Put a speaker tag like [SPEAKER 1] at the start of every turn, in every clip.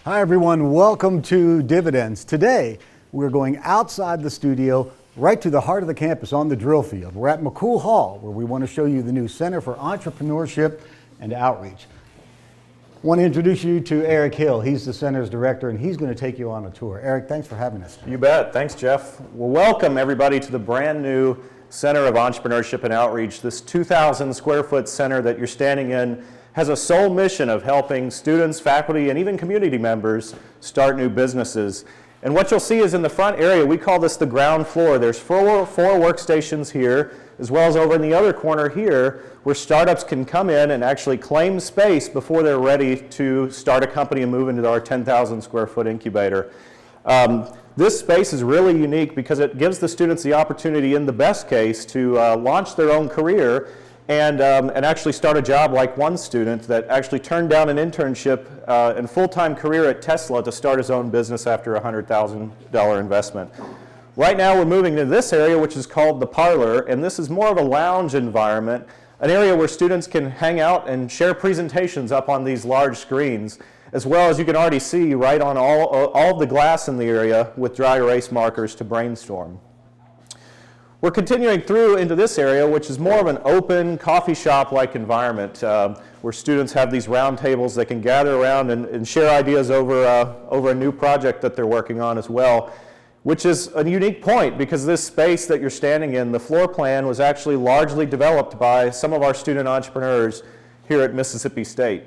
[SPEAKER 1] Hi everyone, welcome to Dividends. Today, we're going outside the studio, right to the heart of the campus on the drill field. We're at McCool Hall, where we want to show you the new Center for Entrepreneurship and Outreach. I want to introduce you to Eric Hill. He's the center's director, and he's going to take you on a tour. Eric, thanks for having us.
[SPEAKER 2] You bet. Thanks, Jeff. Well, welcome everybody to the brand new Center of Entrepreneurship and Outreach. This 2,000 square foot center that you're standing in has a sole mission of helping students, faculty, and even community members start new businesses. And what you'll see is in the front area, we call this the ground floor. There's four workstations here, as well as over in the other corner here, where startups can come in and actually claim space before they're ready to start a company and move into our 10,000 square foot incubator. This space is really unique because it gives the students the opportunity, in the best case, to launch their own career and actually start a job, like one student that actually turned down an internship and full-time career at Tesla to start his own business after a $100,000 investment. Right now we're moving to this area, which is called the parlor, and this is more of a lounge environment, an area where students can hang out and share presentations up on these large screens, as well as you can already see right on all of the glass in the area with dry erase markers to brainstorm. We're continuing through into this area, which is more of an open coffee shop-like environment where students have these round tables they can gather around and share ideas over a new project that they're working on as well, which is a unique point because this space that you're standing in, the floor plan, was actually largely developed by some of our student entrepreneurs here at Mississippi State.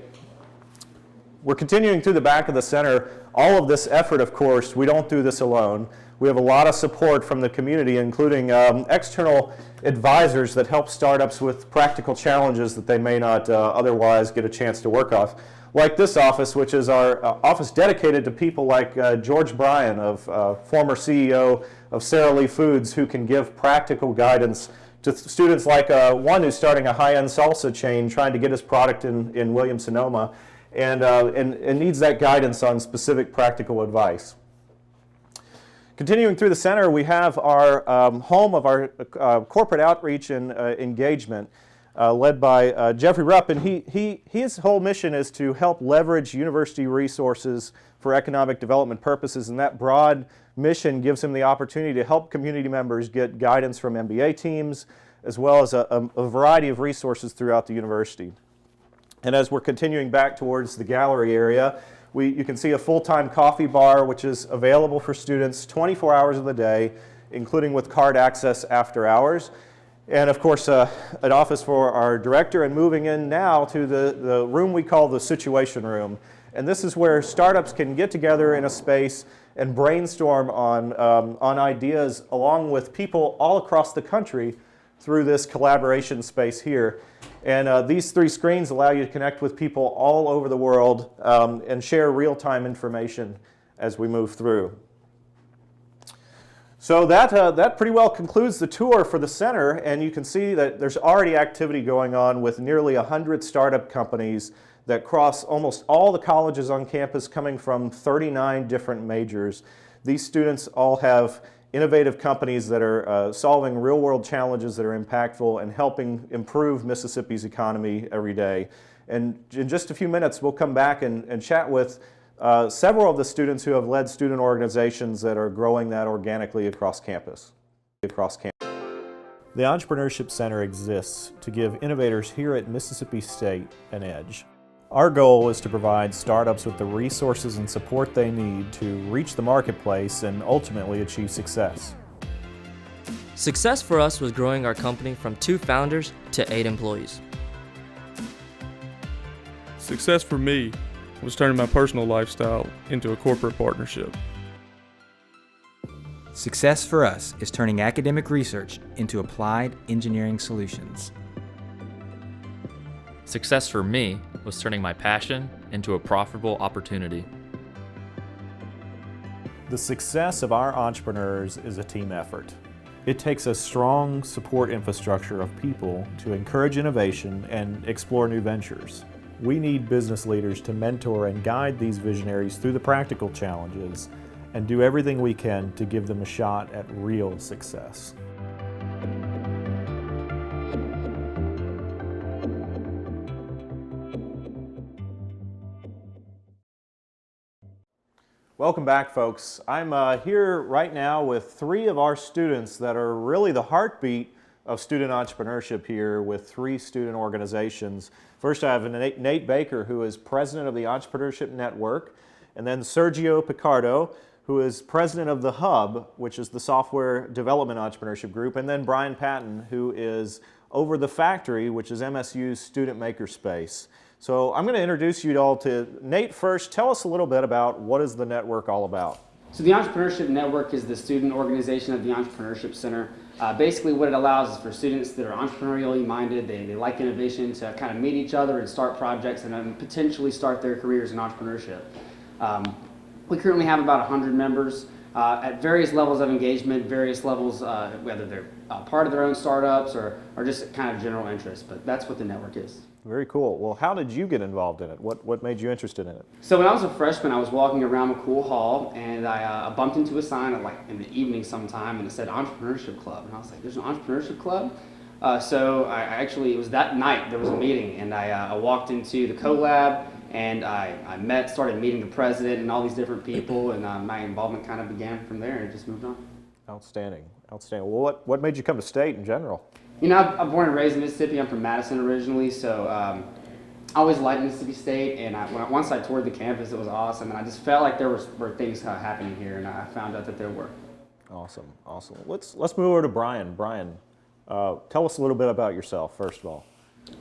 [SPEAKER 2] We're continuing through the back of the center. All of this effort, of course, we don't do this alone. We have a lot of support from the community, including external advisors that help startups with practical challenges that they may not otherwise get a chance to work off. Like this office, which is our office dedicated to people like George Bryan, former CEO of Sara Lee Foods, who can give practical guidance to students like one who's starting a high-end salsa chain trying to get his product in Williams-Sonoma and needs that guidance on specific practical advice. Continuing through the center, we have our home of our corporate outreach and engagement led by Jeffrey Rupp, and his whole mission is to help leverage university resources for economic development purposes, and that broad mission gives him the opportunity to help community members get guidance from MBA teams, as well as a variety of resources throughout the university. And as we're continuing back towards the gallery area, you can see a full-time coffee bar, which is available for students 24 hours of the day, including with card access after hours. And of course, an office for our director, and moving in now to the room we call the Situation Room. And this is where startups can get together in a space and brainstorm on ideas along with people all across the country through this collaboration space here. And these three screens allow you to connect with people all over the world and share real-time information as we move through. So that pretty well concludes the tour for the center, and you can see that there's already activity going on with nearly 100 startup companies that cross almost all the colleges on campus, coming from 39 different majors. These students all have innovative companies that are solving real-world challenges that are impactful and helping improve Mississippi's economy every day. And in just a few minutes, we'll come back and chat with several of the students who have led student organizations that are growing that organically across campus. The Entrepreneurship Center exists to give innovators here at Mississippi State an edge. Our goal is to provide startups with the resources and support they need to reach the marketplace and ultimately achieve success.
[SPEAKER 3] Success for us was growing our company from 2 founders to 8 employees.
[SPEAKER 4] Success for me was turning my personal lifestyle into a corporate partnership.
[SPEAKER 5] Success for us is turning academic research into applied engineering solutions.
[SPEAKER 6] Success for me was turning my passion into a profitable opportunity.
[SPEAKER 2] The success of our entrepreneurs is a team effort. It takes a strong support infrastructure of people to encourage innovation and explore new ventures. We need business leaders to mentor and guide these visionaries through the practical challenges and do everything we can to give them a shot at real success. Welcome back, folks. I'm here right now with three of our students that are really the heartbeat of student entrepreneurship here with three student organizations. First, I have Nate Baker, who is president of the Entrepreneurship Network, and then Sergio Picardo, who is president of the Hub, which is the software development entrepreneurship group, and then Brian Patton, who is over the Factory, which is MSU's student makerspace. So I'm going to introduce you all to Nate first. Tell us a little bit about what is the network all about.
[SPEAKER 7] So the Entrepreneurship Network is the student organization of the Entrepreneurship Center. Basically what it allows is for students that are entrepreneurially minded, they like innovation, to kind of meet each other and start projects and then potentially start their careers in entrepreneurship. We currently have about 100 members at various levels of engagement, various levels, whether they're part of their own startups or just kind of general interest, but that's what the network is.
[SPEAKER 2] Very cool. Well, how did you get involved in it? What made you interested in it?
[SPEAKER 7] So when I was a freshman, I was walking around McCool Hall, and I bumped into a sign at, like, in the evening sometime, and it said Entrepreneurship Club, and I was like, "There's an Entrepreneurship Club?" So I actually, it was that night there was a meeting, and I walked into the co-lab, and I started meeting the president and all these different people, and my involvement kind of began from there, and it just moved on.
[SPEAKER 2] Outstanding, outstanding. Well, what made you come to State in general?
[SPEAKER 7] You know, I'm born and raised in Mississippi. I'm from Madison originally, so I always liked Mississippi State, and once I toured the campus, it was awesome, and I just felt like there were things happening here, and I found out that there were.
[SPEAKER 2] Awesome, awesome. Let's move over to Brian. Brian, tell us a little bit about yourself, first of all.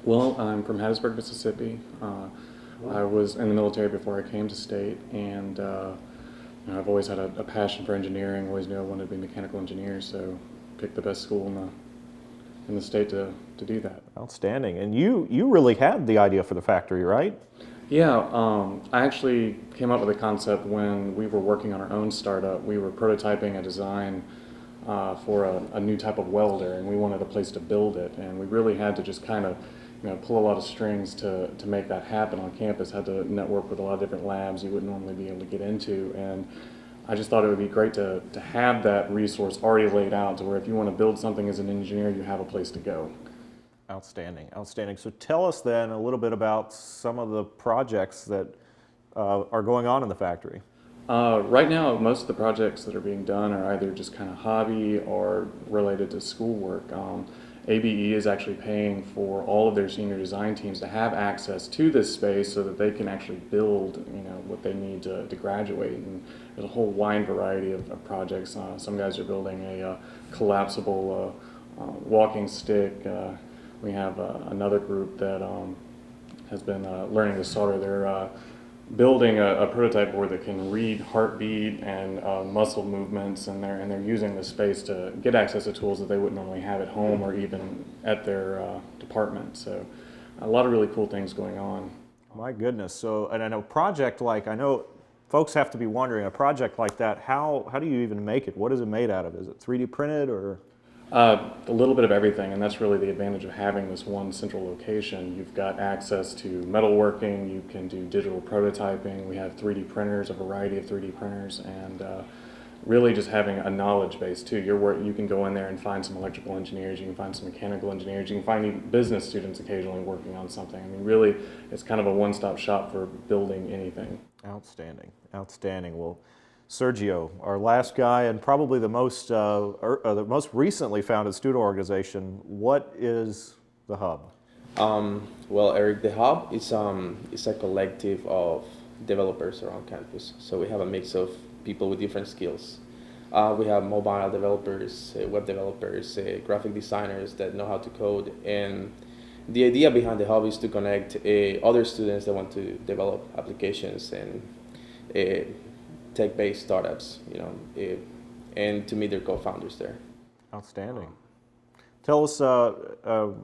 [SPEAKER 8] Well, I'm from Hattiesburg, Mississippi. I was in the military before I came to State, and you know, I've always had a passion for engineering. Always knew I wanted to be a mechanical engineer, so picked the best school in the state to do that.
[SPEAKER 2] Outstanding. And you really had the idea for the factory, right?
[SPEAKER 8] Yeah, I actually came up with a concept when we were working on our own startup. We were prototyping a design for a new type of welder, and we wanted a place to build it, and we really had to just kind of pull a lot of strings to make that happen on campus. Had to network with a lot of different labs you wouldn't normally be able to get into, and I just thought it would be great to have that resource already laid out to where if you want to build something as an engineer, you have a place to go.
[SPEAKER 2] Outstanding, outstanding. So tell us then a little bit about some of the projects that are going on in the factory.
[SPEAKER 8] Right now, most of the projects that are being done are either just kind of hobby or related to schoolwork. ABE is actually paying for all of their senior design teams to have access to this space so that they can actually build, what they need to graduate. And there's a whole wide variety of projects. Some guys are building a collapsible walking stick. We have another group that has been learning to solder. They're building a prototype board that can read heartbeat and muscle movements, and they're using the space to get access to tools that they wouldn't normally have at home or even at their department. So a lot of really cool things going on.
[SPEAKER 2] My goodness. So, and I know I know folks have to be wondering, a project like that, how do you even make it? What is it made out of? Is it 3D printed or?
[SPEAKER 8] A little bit of everything, and that's really the advantage of having this one central location. You've got access to metalworking, you can do digital prototyping, we have 3D printers, a variety of 3D printers, and really just having a knowledge base too. You can go in there and find some electrical engineers, you can find some mechanical engineers, you can find even business students occasionally working on something. I mean, really, it's kind of a one-stop shop for building anything.
[SPEAKER 2] Outstanding, outstanding. Well, Sergio, our last guy and probably the most recently founded student organization, what is the Hub?
[SPEAKER 9] Well, Eric, the Hub is a collective of developers around campus. So we have a mix of people with different skills. We have mobile developers, web developers, graphic designers that know how to code. And the idea behind the Hub is to connect other students that want to develop applications and tech-based startups, and to meet their co-founders there.
[SPEAKER 2] Outstanding. Tell us,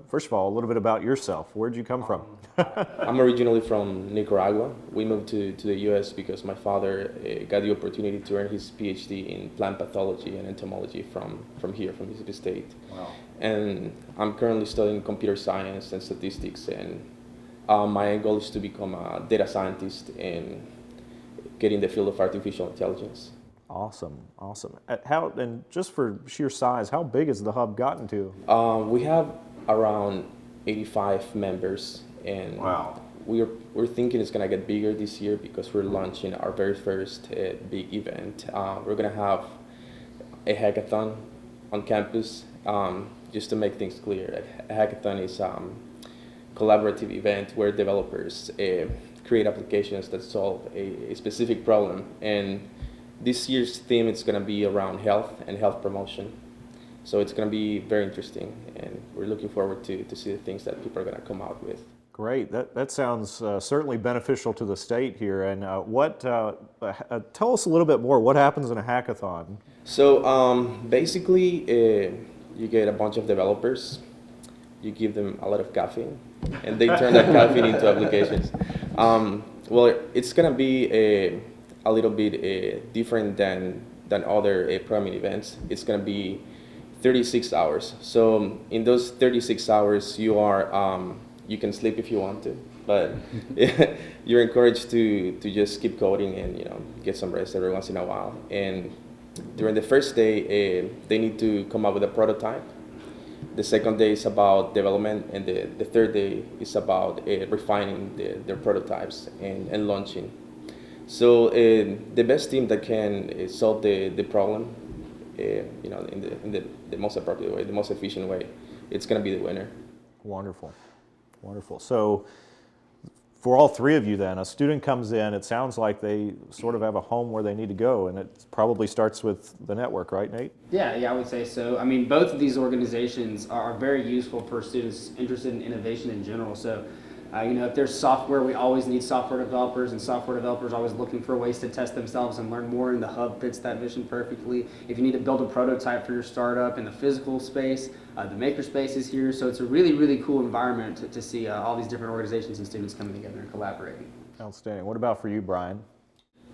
[SPEAKER 2] first of all, a little bit about yourself. Where'd you come from?
[SPEAKER 9] I'm originally from Nicaragua. We moved to the U.S. because my father got the opportunity to earn his PhD in plant pathology and entomology from here, from Mississippi State. Wow. And I'm currently studying computer science and statistics, and my end goal is to become a data scientist and get in the field of artificial intelligence.
[SPEAKER 2] Awesome, awesome. And just for sheer size, how big has the Hub gotten to?
[SPEAKER 9] We have around 85 members, and
[SPEAKER 2] wow.
[SPEAKER 9] we're thinking it's gonna get bigger this year because we're launching our very first big event. We're gonna have a hackathon on campus. Just to make things clear, a hackathon is a collaborative event where developers create applications that solve a specific problem. And this year's theme is going to be around health and health promotion. So it's going to be very interesting, and we're looking forward to see the things that people are going to come out with.
[SPEAKER 2] Great. That sounds certainly beneficial to the state here. And tell us a little bit more. What happens in a hackathon?
[SPEAKER 9] So basically, you get a bunch of developers, you give them a lot of caffeine, and they turn that caffeine into applications. Well, it's going to be a little bit different than other programming events. It's going to be 36 hours. So in those 36 hours, you can sleep if you want to, but you're encouraged to just keep coding and get some rest every once in a while. And during the first day, they need to come up with a prototype. The second day is about development, and the third day is about refining their prototypes and launching. So the best team that can solve the problem, in the most appropriate way, the most efficient way, it's going to be the winner.
[SPEAKER 2] Wonderful, wonderful. So for all three of you then, a student comes in, it sounds like they sort of have a home where they need to go, and it probably starts with the network, right, Nate?
[SPEAKER 7] Yeah, I would say so. I mean, both of these organizations are very useful for students interested in innovation in general. So, if there's software, we always need software developers, and software developers are always looking for ways to test themselves and learn more, and the hub fits that vision perfectly. If you need to build a prototype for your startup in the physical space, the makerspace is here. So it's a really, really cool environment to see all these different organizations and students coming together and collaborating.
[SPEAKER 2] Outstanding. What about for you, Brian?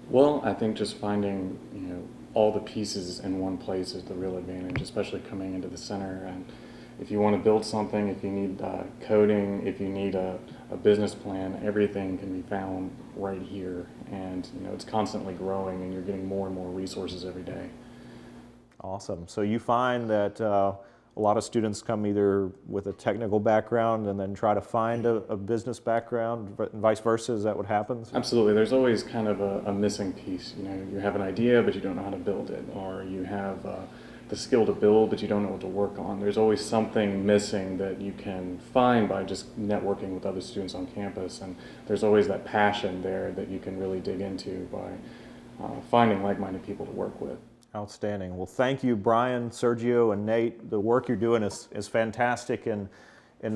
[SPEAKER 8] Well, I think just finding all the pieces in one place is the real advantage, especially coming into the center. And if you want to build something, if you need coding, if you need a business plan, everything can be found right here. And it's constantly growing, and you're getting more and more resources every day.
[SPEAKER 2] Awesome. So you find that a lot of students come either with a technical background and then try to find a business background, and vice versa. Is that what happens?
[SPEAKER 8] Absolutely. There's always kind of a missing piece. You have an idea, but you don't know how to build it, or you have the skill to build, but you don't know what to work on. There's always something missing that you can find by just networking with other students on campus, and there's always that passion there that you can really dig into by finding like-minded people to work with.
[SPEAKER 2] Outstanding. Well, thank you, Brian, Sergio, and Nate. The work you're doing is fantastic, and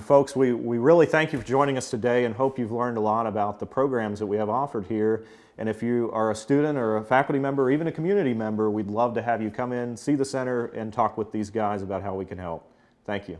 [SPEAKER 2] folks, we really thank you for joining us today, and hope you've learned a lot about the programs that we have offered here. And if you are a student or a faculty member or even a community member, we'd love to have you come in, see the center, and talk with these guys about how we can help. Thank you.